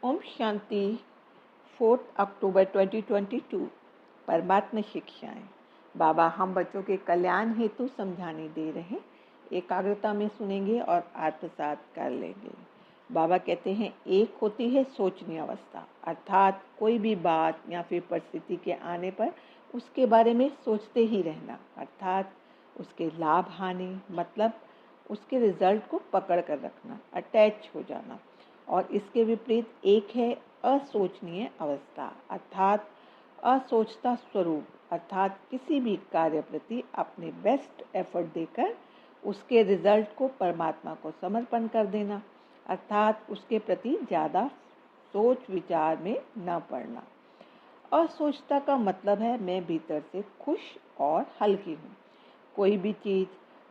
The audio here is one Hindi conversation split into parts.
ओम शांति। 4 अक्टूबर 2022 परमात्मा शिक्षाएं। बाबा हम बच्चों के कल्याण हेतु समझाने दे रहे, एकाग्रता में सुनेंगे और आत्मसात कर लेंगे। बाबा कहते हैं, एक होती है सोचनी अवस्था, अर्थात कोई भी बात या फिर परिस्थिति के आने पर उसके बारे में सोचते ही रहना, अर्थात उसके लाभ हानि मतलब उसके रिजल्ट को पकड़ कर रखना, अटैच हो जाना। और इसके विपरीत एक है असोचनीय अवस्था, अर्थात असोचता स्वरूप, अर्थात किसी भी कार्य प्रति अपने बेस्ट एफर्ट देकर उसके रिजल्ट को परमात्मा को समर्पण कर देना, अर्थात उसके प्रति ज़्यादा सोच विचार में न पड़ना। असोचता का मतलब है मैं भीतर से खुश और हल्की हूँ, कोई भी चीज़,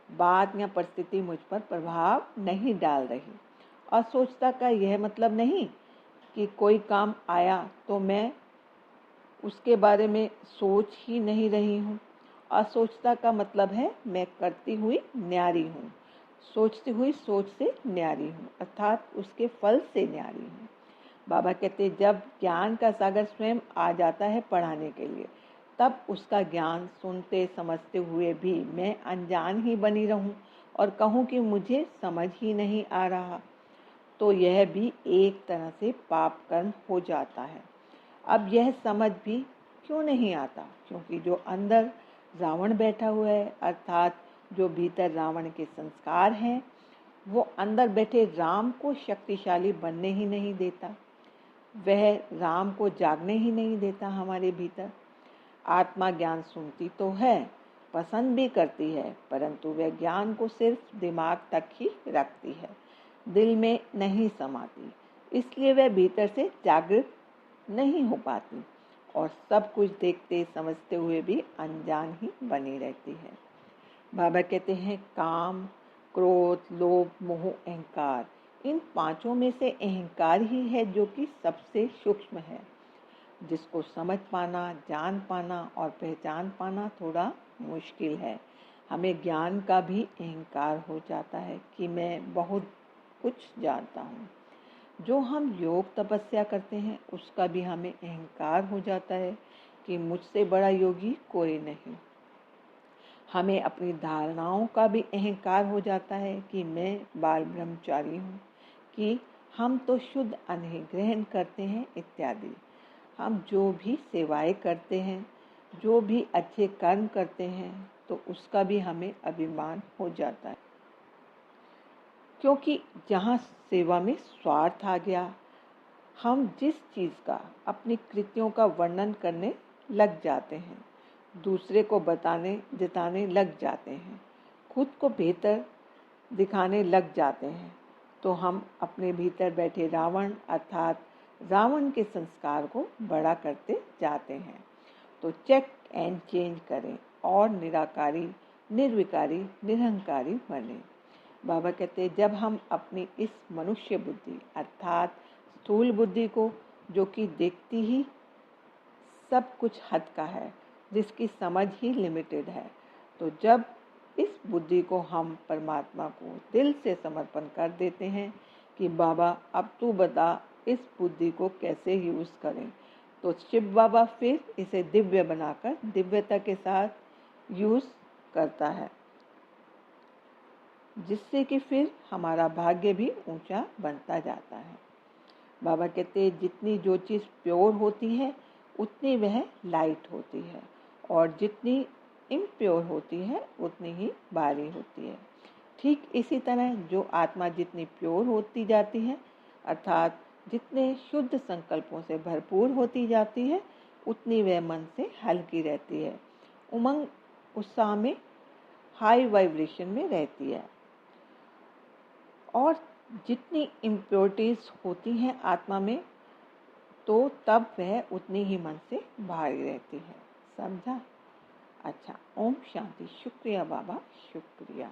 बात या परिस्थिति मुझ पर प्रभाव नहीं डाल रही। असोचता का यह मतलब नहीं कि कोई काम आया तो मैं उसके बारे में सोच ही नहीं रही हूँ। असोचता का मतलब है मैं करती हुई न्यारी हूँ, सोचती हुई सोच से न्यारी हूँ, अर्थात उसके फल से न्यारी हूँ। बाबा कहते जब ज्ञान का सागर स्वयं आ जाता है पढ़ाने के लिए, तब उसका ज्ञान सुनते समझते हुए भी मैं अनजान ही बनी रहूं और कहूं कि मुझे समझ ही नहीं आ रहा, तो यह भी एक तरह से पाप कर्म हो जाता है। अब यह समझ भी क्यों नहीं आता? क्योंकि जो अंदर रावण बैठा हुआ है, अर्थात जो भीतर रावण के संस्कार हैं, वो अंदर बैठे राम को शक्तिशाली बनने ही नहीं देता, वह राम को जागने ही नहीं देता हमारे भीतर। आत्मा ज्ञान सुनती तो है, पसंद भी करती है, परंतु वह ज्ञान को सिर्फ दिमाग तक ही रखती है, दिल में नहीं समाती, इसलिए वह भीतर से जागृत नहीं हो पाती और सब कुछ देखते समझते हुए भी अनजान ही बनी रहती है। बाबा कहते हैं काम, क्रोध, लोभ, मोह, अहंकार, इन पांचों में से अहंकार ही है जो कि सबसे सूक्ष्म है, जिसको समझ पाना, जान पाना और पहचान पाना थोड़ा मुश्किल है। हमें ज्ञान का भी अहंकार हो जाता है कि मैं बहुत कुछ जानता हूँ। जो हम योग तपस्या करते हैं उसका भी हमें अहंकार हो जाता है कि मुझसे बड़ा योगी कोई नहीं। हमें अपनी धारणाओं का भी अहंकार हो जाता है कि मैं बाल ब्रह्मचारी हूँ, कि हम तो शुद्ध अन्न ग्रहण करते हैं इत्यादि। हम जो भी सेवाएं करते हैं, जो भी अच्छे कर्म करते हैं, तो उसका भी हमें अभिमान हो जाता है, क्योंकि जहाँ सेवा में स्वार्थ आ गया, हम जिस चीज़ का अपनी कृतियों का वर्णन करने लग जाते हैं, दूसरे को बताने जताने लग जाते हैं, खुद को बेहतर दिखाने लग जाते हैं, तो हम अपने भीतर बैठे रावण अर्थात रावण के संस्कार को बड़ा करते जाते हैं। तो चेक एंड चेंज करें और निराकारी, निर्विकारी, निरहंकारी बने। बाबा कहते हैं जब हम अपनी इस मनुष्य बुद्धि अर्थात स्थूल बुद्धि को, जो कि देखती ही सब कुछ हद का है, जिसकी समझ ही लिमिटेड है, तो जब इस बुद्धि को हम परमात्मा को दिल से समर्पण कर देते हैं कि बाबा अब तू बता इस बुद्धि को कैसे यूज़ करें, तो शिव बाबा फिर इसे दिव्य बनाकर दिव्यता के साथ यूज़ करता है, जिससे कि फिर हमारा भाग्य भी ऊंचा बनता जाता है। बाबा कहते हैं जितनी जो चीज़ प्योर होती है उतनी वह लाइट होती है, और जितनी इम्प्योर होती है उतनी ही भारी होती है। ठीक इसी तरह जो आत्मा जितनी प्योर होती जाती है, अर्थात जितने शुद्ध संकल्पों से भरपूर होती जाती है, उतनी वह मन से हल्की रहती है, उमंग उत्साह में, हाई वाइब्रेशन में रहती है। और जितनी इम्प्योरिटीज होती हैं आत्मा में, तो तब वह उतनी ही मन से भारी रहती है। समझा? अच्छा, ओम शांति। शुक्रिया बाबा, शुक्रिया।